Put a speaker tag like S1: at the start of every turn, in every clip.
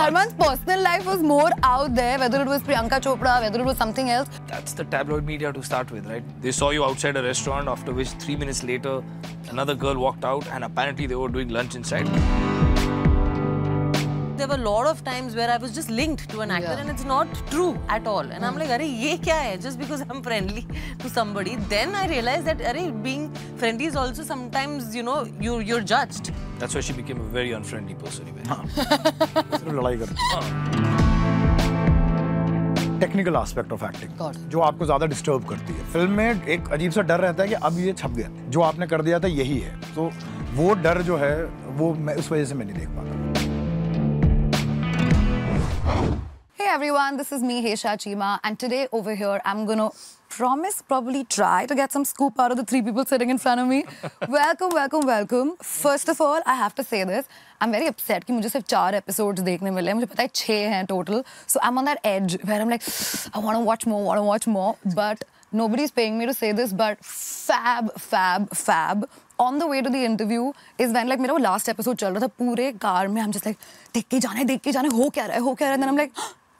S1: Harman's personal life was more out there, whether it was Priyanka Chopra, whether it was something else.
S2: That's the tabloid media to start with, right? They saw you outside a restaurant, after which 3 minutes later, another girl walked out and apparently they were doing lunch inside.
S3: There were a lot of times where I was just linked to an actor and it's not true at all. And I'm like, "Arey, ye kya hai?" Just because I'm friendly to somebody. Then I realized that, arey, being friendly is also sometimes, you know, you're judged.
S2: That's why she became a very unfriendly person.
S4: Technical aspect of acting जो आपको ज्यादा disturb करती है film में, एक अजीब सा डर रहता है कि अब ये छप गया, जो आपने कर दिया था यही है, तो वो डर जो है वो मैं उस वजह से मैं नहीं देख पाता.
S1: Hey everyone, this is me, Heisha Chima, and today over here I'm gonna probably try to get some scoop out of the three people sitting in front of me. Welcome, welcome, welcome. First of all, I have to say this. I'm very upset कि मुझे सिर्फ 4 episodes देखने मिले. मुझे पता है 6 हैं total. So I'm on that edge where I'm like, I want to watch more. But nobody's paying me to say this, but fab. On the way to the interview is when like मेरा वो last episode चल रहा था पूरे car में. I'm just like, देख के जाना है, हो क्या रहा है. And then I'm like,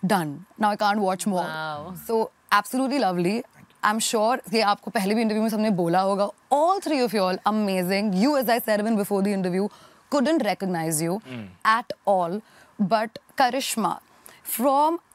S1: done. Now I can't watch more.
S3: Wow.
S1: So absolutely lovely. I'm sure ये आपको पहले भी इंटरव्यू में सबने बोला होगा. All three of you all amazing. You, as I said even before the interview, couldn't recognize you at all. But Karishma,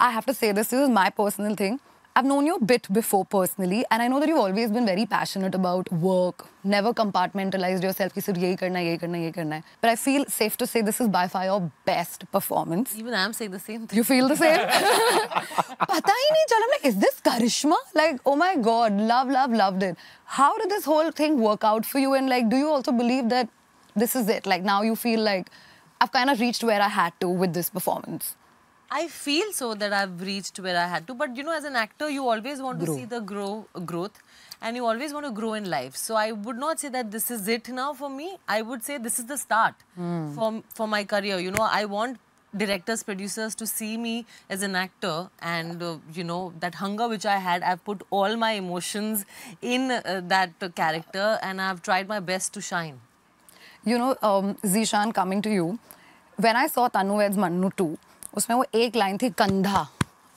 S1: I have to say this is my personal thing. I've known you a bit before personally, and I know that you've always been very passionate about work, never compartmentalized yourself कि सिर्फ यही करना है. But I feel safe to say this is by far your best performance.
S3: Even I'm saying the same thing.
S1: You feel the same? पता ही नहीं चला. I'm like, is this Karishma? Like, oh my God, loved it. How did this whole thing work out for you? And like, do you also believe that this is it? Like now you feel like I've kind of reached where I had to with this performance.
S3: I feel so that I've reached where I had to, but you know, as an actor, you always want to see the growth, and you always want to grow in life. So I would not say that this is it now for me. I would say this is the start for my career. You know, I want directors, producers to see me as an actor, and you know, that hunger which I had, I've put all my emotions in that character, and I've tried my best to shine.
S1: You know, Zeeshan, coming to you, when I saw Tanu Ved's Mannu 2, उसमें वो एक line थी कंधा,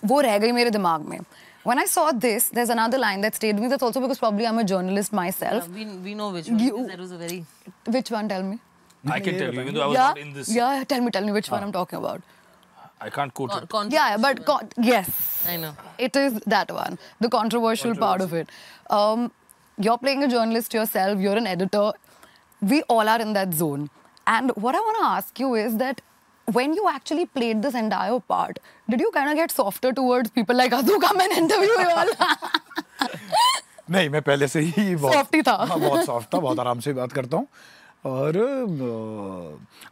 S1: वो रह गई मेरे दिमाग में. When I saw this, there's another line that stayed with me. That's also because probably I'm a journalist myself.
S3: Yeah, we know which one. That was a very...
S1: Which one? Tell me.
S2: I can tell you, even though I was not in this.
S1: Yeah, tell me which one I'm talking about.
S2: I can't quote it.
S1: Yeah, but yes.
S3: I know.
S1: It is that one, the controversial part of it. You're playing a journalist yourself, you're an editor. We all are in that zone. And what I want to ask you is that when you actually played this entire part, did you kind of get softer towards people like us who come and interview you all?
S4: नहीं, मैं पहले से ही
S1: softy था.
S4: हाँ, बहुत soft था, बहुत आराम से बात करता हूँ. और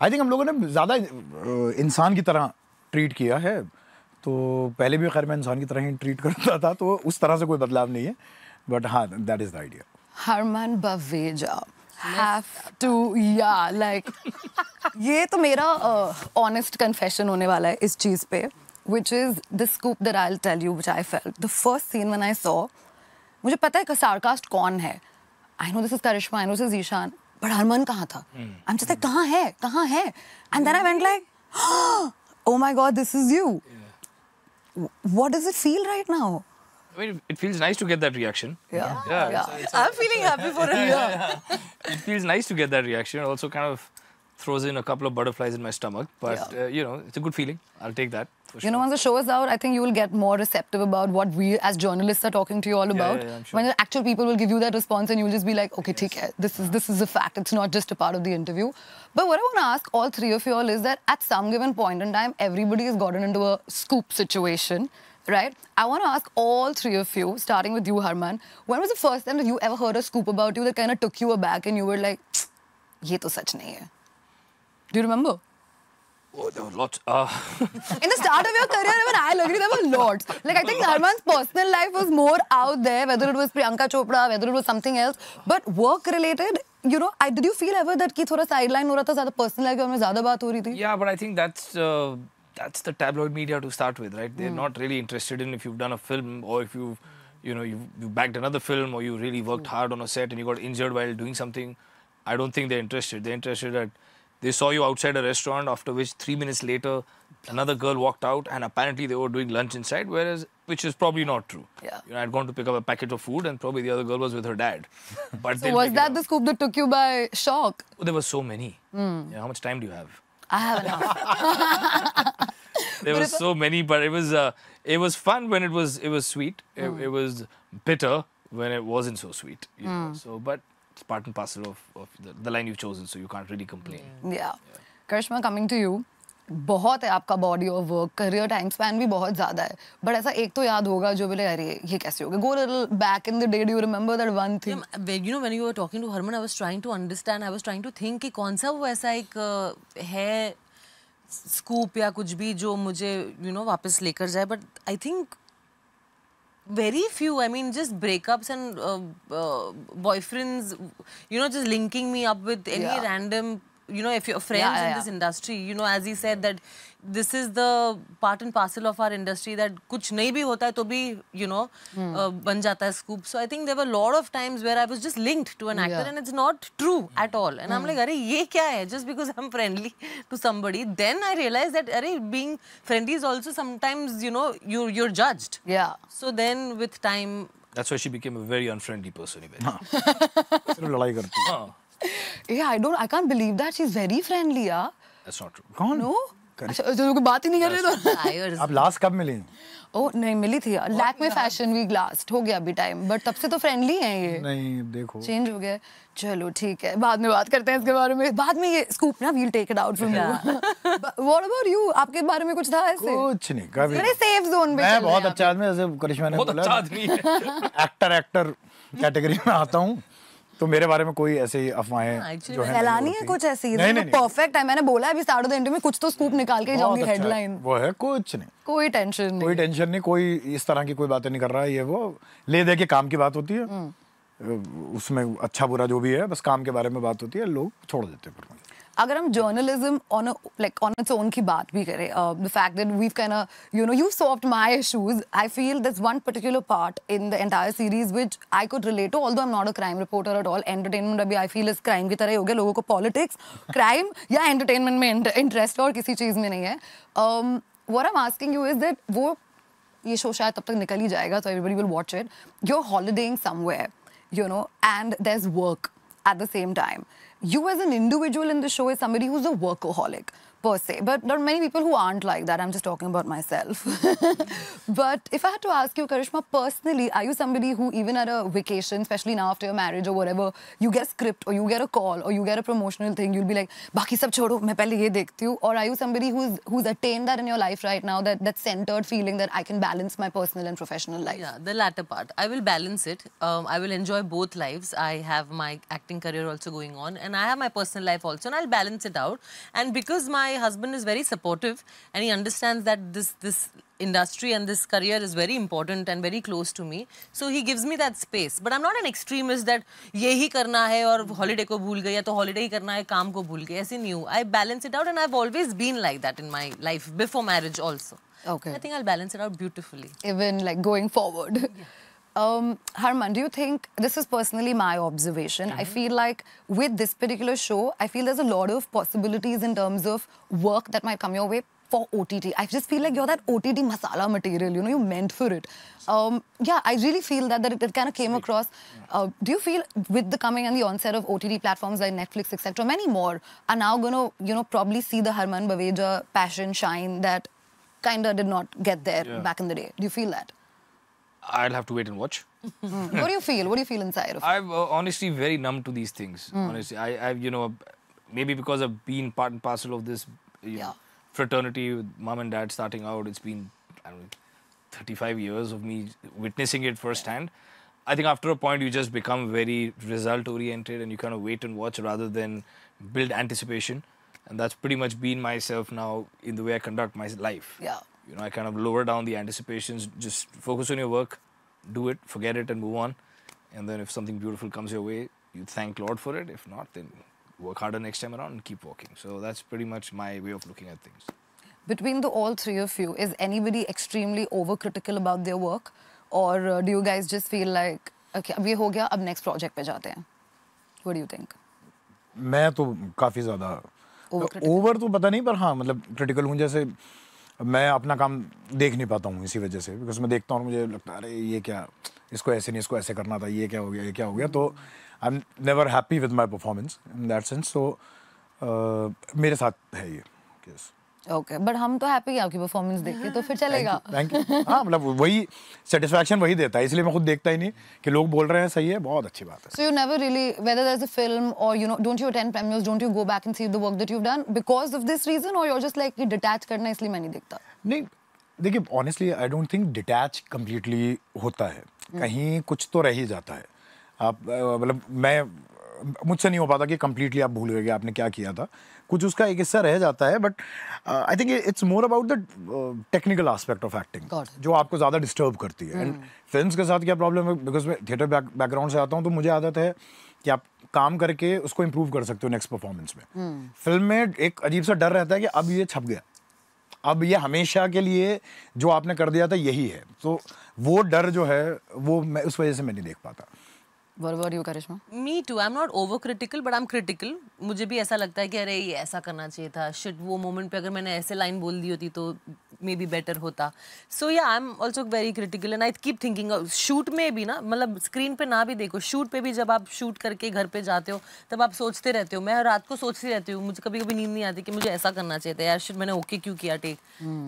S4: आई थिंक हम लोगों ने ज़्यादा इंसान की तरह ट्रीट किया है. तो पहले भी खैर मैं इंसान की तरह ही ट्रीट करता था, तो उस तरह से कोई बदलाव नहीं है. बट हाँ, that is the idea.
S1: Harman Baweja. Have to, yeah, like ये तो मेरा honest confession होने वाला है इस चीज़ पे, which is the scoop that I'll tell you, which I felt. The first scene when I saw, मुझे पता है कि sarcast कौन है. I know this is Karishma, I know this is Zeeshan, but Harman कहाँ था? I'm just like, कहाँ है? And then I went like, oh my God, this is you. Yeah. What does it feel right now?
S2: I mean, it feels nice to get that reaction.
S1: Yeah.
S3: I'm feeling happy for it.
S2: It feels nice to get that reaction. It also kind of throws in a couple of butterflies in my stomach. But, you know, it's a good feeling. I'll take that. For sure.
S1: You know, once the show is out, I think you will get more receptive about what we as journalists are talking to you all about.
S2: Yeah, I'm sure.
S1: When the actual people will give you that response and you'll just be like, okay, ठीक है, this is a fact. It's not just a part of the interview. But what I want to ask all three of you all is that at some given point in time, everybody has gotten into a scoop situation. Right? I want to ask all three of you, starting with you, Harman, when was the first time that you ever heard a scoop about you that kind of took you aback and you were like, ये तो सच नहीं है? Do you remember?
S2: Oh, there were lots.
S1: In the start of your career, when I looked, there were lots. Like, I think Harman's personal life was more out there, whether it was Priyanka Chopra, whether it was something else. But work-related, you know, did you feel ever that कि थोड़ा sideline हो रहा था, ज़्यादा personal life में ज़्यादा बात हो रही थी?
S2: Yeah, but I think that's the tabloid media to start with, right? They're not really interested in if you've done a film or if you backed another film or you really worked hard on a set and you got injured while doing something. I don't think they're interested. They're interested that they saw you outside a restaurant, after which 3 minutes later, another girl walked out and apparently they were doing lunch inside, which is probably not true.
S1: Yeah.
S2: You know, I'd gone to pick up a packet of food and probably the other girl was with her dad. But
S1: So was that the scoop that took you by shock?
S2: there were so many. Yeah, how much time do you have?
S1: I have enough.
S2: There were so many, but it was fun when it was sweet. It was bitter when it wasn't so sweet. You know? So, but it's part and parcel of the line you've chosen, so you can't really complain.
S1: Yeah. Karishma, coming to you. बहुत है आपका body of work, career time span भी बहुत ज़्यादा है. But ऐसा एक तो याद होगा जो बोले अरे ये कैसे होगा? Go a little back in the day. Do you remember that one thing?
S3: You know, when you were talking to Harman, I was trying to understand. I was trying to think कि कौन सा वो ऐसा एक है scoop या कुछ भी जो मुझे वापस लेकर जाए. But I think very few. I mean, just breakups and boyfriends. Just linking me up with any random. If you're friends in this industry, as he said that this is the part and parcel of our industry that कुछ नहीं भी होता है तो भी बन जाता है scoop. So I think there were a lot of times where I was just linked to an actor and it's not true at all. And I'm like, अरे ये क्या है? Just because I'm friendly to somebody, then I realized that अरे being friendly is also sometimes you're judged.
S1: Yeah.
S3: So then with time.
S2: That's why she became a very unfriendly person.
S4: सिर्फ लड़ाई करती है.
S1: Yeah, I can't believe that. She's very friendly, yeah.
S2: That's not true.
S4: कौन?
S1: No? अच्छा जो कोई बात ही नहीं कर रहे तो.
S4: आप लास्ट कब मिली?
S1: ओह नहीं मिली थी यार. लैक में फैशन वीक लास्ट हो गया अभी टाइम. बट तब से तो फ्रेंडली हैं ये.
S4: नहीं देखो.
S1: चेंज हो गया. चलो ठीक है. बाद में बात करते हैं इसके बारे में. बाद में ये स्कूप ना we'll take it out from you. What about you? आपके बारे में कुछ था ऐसे?
S4: कुछ नहीं कभी.
S1: मेरे सेफ जोन में.
S4: मैं बहुत अच्छा आदमी जैसे करिश्मा ने बोला.
S2: बहुत अच्छा आदमी है.
S4: एक्टर कैटेगरी में आता हूँ. तो मेरे बारे में कोई ऐसे अफवाहें जो है
S1: फैलानी है कुछ ऐसी. नहीं परफेक्ट है. मैंने बोला अभी स्टार्ट ऑफ द इंटरव्यू में कुछ तो स्कूप निकाल के जाऊंगी हेडलाइन.
S4: वो है कुछ नहीं.
S1: कोई टेंशन
S4: नहीं. कोई इस तरह की कोई बातें नहीं कर रहा है. ये वो ले दे के काम की बात होती है. उसमें अच्छा बुरा जो भी है बस काम के बारे में बात होती है. लोग छोड़ देते हैं.
S1: अगर हम journalism on its own की बात भी करें, the fact that we've kind of, you solved my issues, I feel there's one particular part in the entire series which I could relate to, although I'm not a crime reporter at all. Entertainment अभी I feel is crime की तरह ही हो गया. लोगों को politics, crime या entertainment में interest और किसी चीज़ में नहीं है. What I'm asking you is that वो ये show शायद तब तक निकल ही जाएगा, so everybody will watch it. You're holidaying somewhere, and there's work at the same time. You as an individual in the show is somebody who's a workaholic per se, but there are many people who aren't like that. I'm just talking about myself. But if I had to ask you, Karishma, personally, are you somebody who even at a vacation, especially now after your marriage or whatever, you get a script or you get a call or you get a promotional thing, you'll be like, बाकी सब छोड़ो, मैं पहले ये देखती हूँ? Or are you somebody who's attained that in your life right now, that centered feeling that I can balance my personal and professional life?
S3: Yeah, the latter part. I will balance it. I will enjoy both lives. I have my acting career also going on and I have my personal life also, and I'll balance it out. And because my husband is very supportive and he understands that this industry and this career is very important and very close to me, so he gives me that space. But I'm not an extremist that ये ही करना है और holiday को भूल गई या तो holiday ही करना है काम को भूल गई. ऐसे नहीं हूँ. I balance it out and I've always been like that in my life before marriage also.
S1: Okay.
S3: I think I'll balance it out beautifully.
S1: Even like going forward. Yeah. Harman, do you think, this is personally my observation, I feel like with this particular show, I feel there's a lot of possibilities in terms of work that might come your way for OTT. I just feel like you're that OTT masala material, you're meant for it. Yeah, I really feel that it kind of came across. Do you feel with the coming and the onset of OTT platforms like Netflix, etc., many more are now going to, probably see the Harman Baweja passion shine that kind of did not get there back in the day. Do you feel that?
S2: I'll have to wait and watch.
S1: What do you feel? What do you feel inside of it?
S2: I'm honestly very numb to these things. Honestly, I've maybe because I've been part and parcel of this fraternity with mom and dad starting out. It's been 35 years of me witnessing it firsthand. I think after a point you just become very result oriented and you kind of wait and watch rather than build anticipation. And that's pretty much been myself now in the way I conduct my life.
S1: Yeah.
S2: I kind of lower down the anticipations, just focus on your work, do it, forget it and move on. And then if something beautiful comes your way, you thank Lord for it. If not, then work harder next time around and keep walking. So that's pretty much my way of looking at things.
S1: Between the all three of you, is anybody extremely overcritical about their work? Or do you guys just feel like, okay, अब ये हो गया, अब next project पे जाते हैं? What do you think?
S4: मैं तो काफ़ी ज़्यादा ओवर तो पता नहीं, पर हाँ मतलब क्रिटिकल हूँ. जैसे मैं अपना काम देख नहीं पाता हूँ इसी वजह से, बिकॉज मैं देखता हूँ और मुझे लगता है अरे ये क्या, इसको ऐसे नहीं, इसको ऐसे करना था, ये क्या हो गया, ये क्या हो गया. तो I am never happy with my performance in that sense. So मेरे साथ है ये केस.
S1: ओके, बट हम तो हैप्पी हैं आपकी परफॉर्मेंस देख के, तो फिर चलेगा.
S4: Thank you. हाँ, मतलब वही सेटिस्फैक्शन वही देता है, इसलिए मैं खुद देखता ही नहीं कि लोग बोल रहे हैं सही है, बहुत अच्छी बात है.
S1: So you never really, whether there's a film or don't you attend premieres, don't you go back and see the work that you've done because of this reason, or you're just like कि detach करना इसलिए मैं नहीं देखता?
S4: नहीं, देखिए honestly I don't think detach completely होता है, कहीं कुछ तो रह ही जाता है. आप मतलब मुझसे नहीं हो पाता कि कम्प्लीटली आप भूल गए कि आपने क्या किया था, कुछ उसका एक हिस्सा रह जाता है. But I think it's more about the technical aspect of acting जो आपको ज़्यादा डिस्टर्ब करती है. एंड फिल्म्स के साथ क्या प्रॉब्लम है, बिकॉज मैं थिएटर बैकग्राउंड से आता हूँ, तो मुझे आदत है कि आप काम करके उसको इम्प्रूव कर सकते हो नेक्स्ट परफॉर्मेंस में. फिल्म में एक अजीब सा डर रहता है कि अब ये छप गया, अब ये हमेशा के लिए जो आपने कर दिया था यही है. तो वो डर जो है वो मैं उस वजह से मैं नहीं देख पाता.
S1: What about you, Karishma?
S3: Me too. I'm not over critical, but I'm critical. मुझे भी ऐसा लगता है कि अरे ये ऐसा करना चाहिए था. Shit, वो moment पे अगर मैंने ऐसे line बोल दी होती तो maybe better होता. So yeah, I'm also very critical and I keep thinking shoot में भी ना, मतलब screen पे ना भी देखो, shoot पे भी जब आप shoot करके घर पे जाते हो तब आप सोचते रहते हो. मैं रात को सोचती रहती हूँ, मुझे कभी-कभी नींद नहीं आती कि मुझे ऐसा करना चाहिए था यार. Shit, मैंने okay क्यों किया take.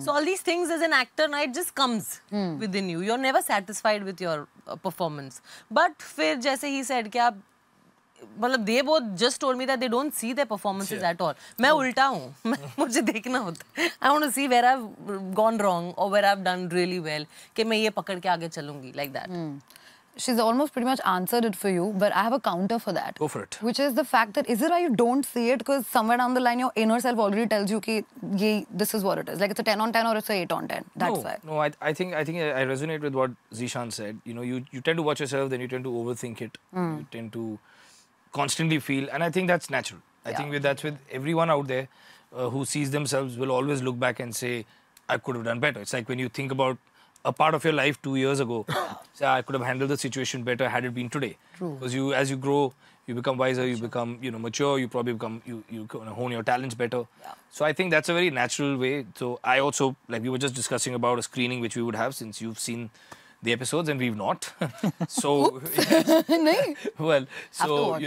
S3: So all these things as an actor, ना, it just comes within you. You're never satisfied with your performance. But फिर जैसे ही said कि आप मतलब they both just told me that they don't see their performances at all. मैं उल्टा हूँ, मुझे देखना होता है. I want to see where I've gone wrong or where I've done really well, कि मैं ये पकड़ के आगे चलूँगी like that.
S1: She's almost pretty much answered it for you, but I have a counter for that.
S2: Go for it.
S1: Which is the fact that is it why you don't see it because somewhere down the line your inner self already tells you कि this is what it is. Like it's a 10 on 10 or it's a 8 on 10. That's why.
S2: No, I think I resonate with what Zeeshan said. You know, you tend to watch yourself, then you tend to overthink it. You tend to constantly feel, and I think that's natural. I think that's with everyone out there who sees themselves will always look back and say, I could have done better. It's like when you think about a part of your life 2 years ago, say, I could have handled the situation better had it been today.
S1: True.
S2: Because as you grow, you become wiser, you become mature, you probably become you hone your talents better.
S1: Yeah.
S2: So I think that's a very natural way. So I also, like we were just discussing about a screening which we would have since you've seen the episodes and we've not. So well, so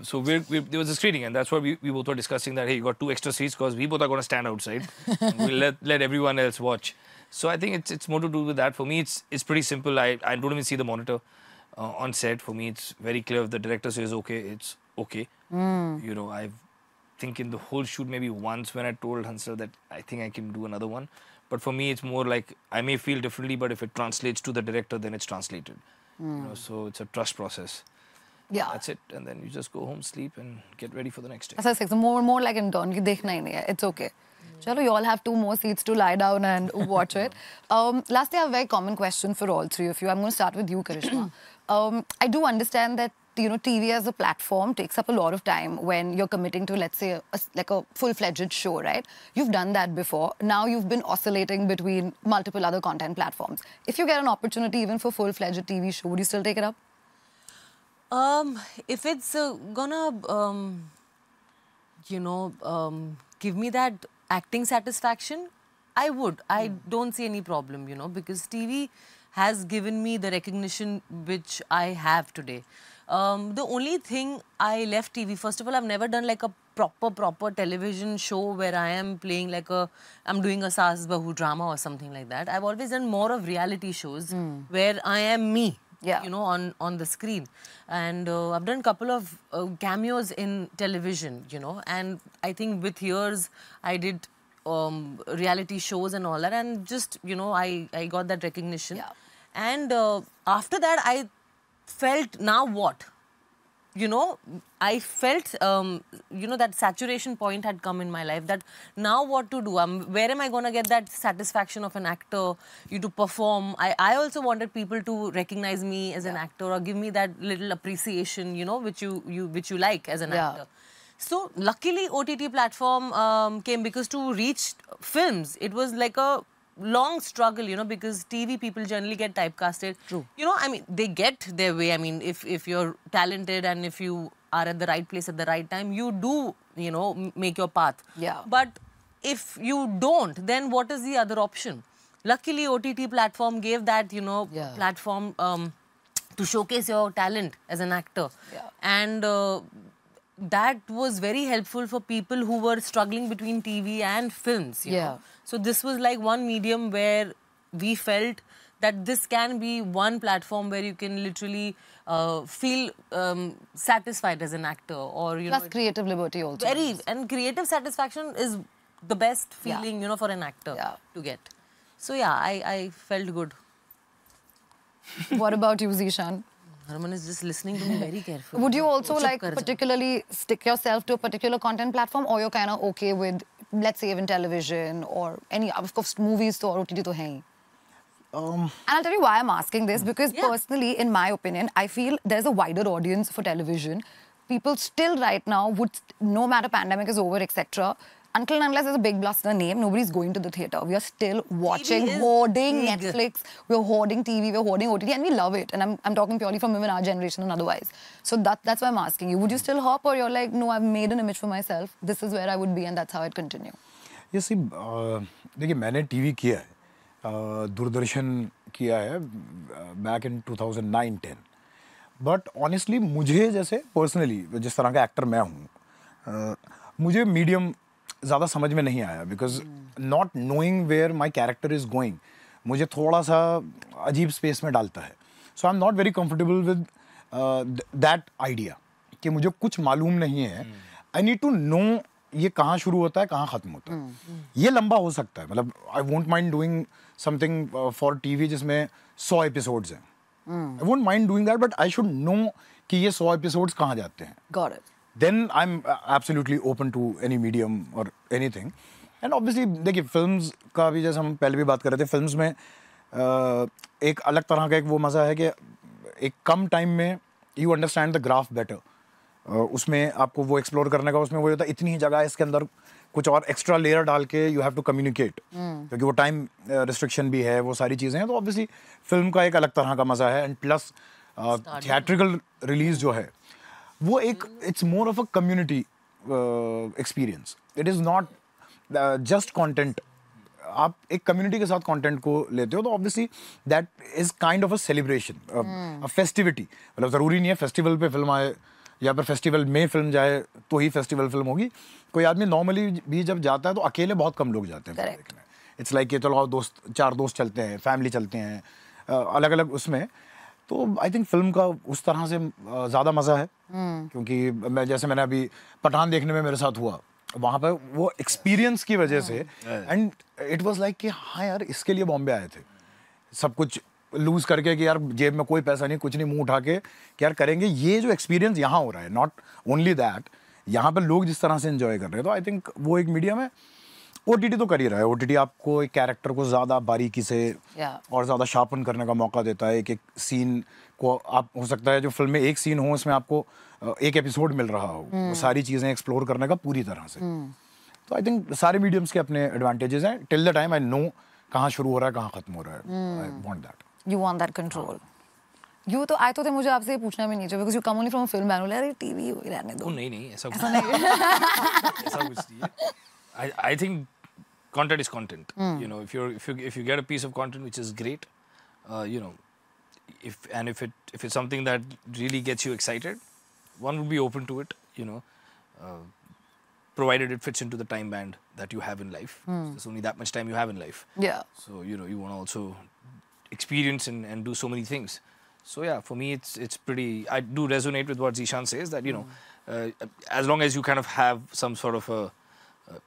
S2: so there was a screening and that's what we both were discussing that hey, you got 2 extra seats because we both are going to stand outside. And we'll let everyone else watch. So I think it's more to do with that. For me, it's pretty simple. I don't even see the monitor on set. For me, it's very clear. If the director says okay, it's okay. You know, I think in the whole shoot maybe once when I told Hansel that I think I can do another one. But for me, it's more like I may feel differently, but if it translates to the director, then it's translated. You know, so it's a trust process.
S1: Yeah.
S2: That's it. And then you just go home, sleep, and get ready for the next day.
S1: As I say, so more like in turn, कि देखना ही नहीं है. It's okay. Chalo, you all have 2 more seats to lie down and watch it. Lastly, I have a very common question for all 3 of you. I'm going to start with you, Karishma. I do understand that TV as a platform takes up a lot of time when you're committing to, let's say, like a full-fledged show, right? You've done that before. Now you've been oscillating between multiple other content platforms. If you get an opportunity even for full-fledged TV show, would you still take it up?
S3: If it's gonna, give me that acting satisfaction, I would. I don't see any problem, because TV has given me the recognition which I have today. The only thing I left TV, first of all, I've never done like a proper television show where I am playing like I'm doing a Saas Bahu drama or something like that. I've always done more of reality shows where I am me.
S1: Yeah.
S3: On the screen. And I've done a couple of cameos in television, and I think with years I did reality shows and all that, and just, I got that recognition.
S1: Yeah.
S3: And after that, I felt, now what? I felt, that saturation point had come in my life, that now what to do? Where am I going to get that satisfaction of an actor, to perform? I also wanted people to recognize me as an actor or give me that little appreciation, which you like as an actor. So luckily OTT platform came, because to reach films, it was like a long struggle, because TV people generally get typecasted.
S1: True.
S3: They get their way. If you're talented and if you are at the right place at the right time, you do, make your path.
S1: Yeah.
S3: But if you don't, then what is the other option? Luckily, OTT platform gave that, you know, platform to showcase your talent as an actor. And that was very helpful for people who were struggling between TV and films, you know. So this was like one medium where we felt that this can be one platform where you can literally feel satisfied as an actor, or you
S1: plus creative liberty also.
S3: And creative satisfaction is the best feeling, you know, for an actor to get. So yeah, I felt good.
S1: What about you, Zeeshan?
S3: Harman is just listening to me very carefully.
S1: Would you also like particularly stick yourself to a particular content platform, or you're kind of okay with, let's say, even television or any, of course, movies or OTT to hai? And I'll tell you why I'm asking this, because personally, in my opinion, I feel there's a wider audience for television. People still right now would, no matter pandemic is over, etc., until and unless there's a big blockbuster name, nobody's going to the theatre. We are still watching, hoarding Netflix, we're hoarding TV, we're hoarding OTT, and we love it. And I'm talking purely from even our generation and otherwise. So that's why I'm asking you. Would you still hop, or you're like, no, I've made an image for myself. This is where I would be, and that's how I'd continue.
S4: You see, देखिए मैंने TV किया है, दूरदर्शन किया है back in 2009-10. But honestly, मुझे जैसे personally, जिस तरह का एक्टर मैं हूँ, मुझे मीडियम ज़्यादा समझ में नहीं आया, because not knowing where my character is going मुझे थोड़ा सा अजीब स्पेस में डालता है. So I'm not very comfortable with that idea कि मुझे कुछ मालूम नहीं है. I need to know ये कहाँ शुरू होता है, कहाँ ख़त्म होता है. ये लंबा हो सकता है, मतलब I won't mind doing something for TV जिसमें 100 episodes हैं. I won't mind doing that, but I should know कि ये 100 episodes कहाँ जाते हैं.
S1: Got it.
S4: Then I'm absolutely open to any medium or anything. And obviously, देखिए films का भी जैसे हम पहले भी बात कर रहे थे, films में एक अलग तरह का एक वो मज़ा है कि एक कम टाइम में you understand the graph better. उसमें आपको वो एक्सप्लोर करने का, उसमें वो होता है इतनी ही जगह है, इसके अंदर कुछ और एक्स्ट्रा लेयर डाल के यू हैव टू कम्युनिकेट, क्योंकि वो टाइम रिस्ट्रिक्शन भी है, वो सारी चीज़ें हैं. तो ऑब्वियसली फिल्म का एक अलग तरह का मज़ा है. एंड प्लस थिएट्रिकल रिलीज जो है वो एक it's more of a community experience. It is not just content. आप एक कम्युनिटी के साथ कंटेंट को लेते हो तो obviously that is kind of a celebration, a festivity. मतलब ज़रूरी नहीं है फेस्टिवल पे फिल्म आए या फिर फेस्टिवल में फिल्म जाए तो ही फेस्टिवल फिल्म होगी. कोई आदमी नॉर्मली भी जब जाता है तो अकेले बहुत कम लोग जाते हैं देखने. इट्स लाइक कि चलो दोस्त, 4 दोस्त चलते हैं, फैमिली चलते हैं, अलग अलग उसमें. तो आई थिंक फिल्म का उस तरह से ज़्यादा मज़ा है, क्योंकि मैंने अभी पठान देखने में मेरे साथ हुआ, वहाँ पर वो एक्सपीरियंस की वजह से एंड इट वाज लाइक कि हाँ यार इसके लिए बॉम्बे आए थे, सब कुछ लूज़ करके कि यार जेब में कोई पैसा नहीं, कुछ नहीं, मुंह उठा के कि यार करेंगे. ये जो एक्सपीरियंस यहाँ हो रहा है, नॉट ओनली दैट, यहाँ पर लोग जिस तरह से एंजॉय कर रहे हैं, तो आई थिंक वो एक मीडियम है. OTT तो कर ही रहा है. OTT आपको एक कैरेक्टर को ज़्यादा बारीकी से और ज़्यादा शार्पन करने का मौका देता है. एक एक सीन को आप, हो सकता है जो फिल्म में एक सीन हो उसमें आपको एक एपिसोड मिल रहा हो, वो सारी चीज़ें एक्सप्लोर करने का पूरी तरह से. तो आई थिंक सारे मीडियम्स के अपने एडवांटेजेस हैं. Till the time I know कहाँ शुरू हो रहा है, कहाँ ख़त्म हो रहा है. I want that.
S1: You want that control. You तो I तो मुझे आपसे ये पूछना भी नहीं चाहिए, because you come only from a film background. अरे टीवी ही रहने दो.
S2: नहीं ऐसा कुछ नहीं है. I think content is content. You know, if you get a piece of content which is great, you know, if it's something that really gets you excited, one would be open to it. You know, provided it fits into the time band that you have in life. There's only that much time you have in life.
S1: Yeah.
S2: So you know, you want to also experience and do so many things. So yeah, for me it's pretty, I do resonate with what Zeeshan says, that you know, as long as you kind of have some sort of a,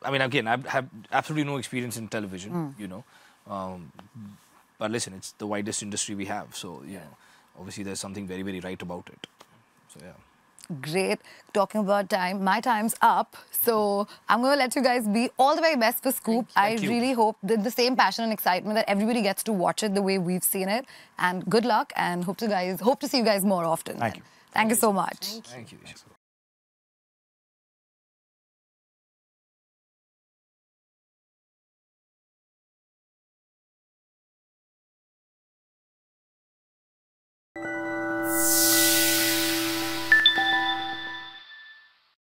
S2: I mean, again, I have absolutely no experience in television, you know, but listen, it's the widest industry we have, so you know, obviously there's something very, very right about it. So yeah.
S1: Great. Talking about time, my time's up. So I'm going to let you guys be. All the very best for Scoop. I really hope that the same passion and excitement that everybody gets to watch it the way we've seen it. And good luck, and hope to see you guys more often.
S4: Thank you.
S1: Thank you so much.
S2: Thank you.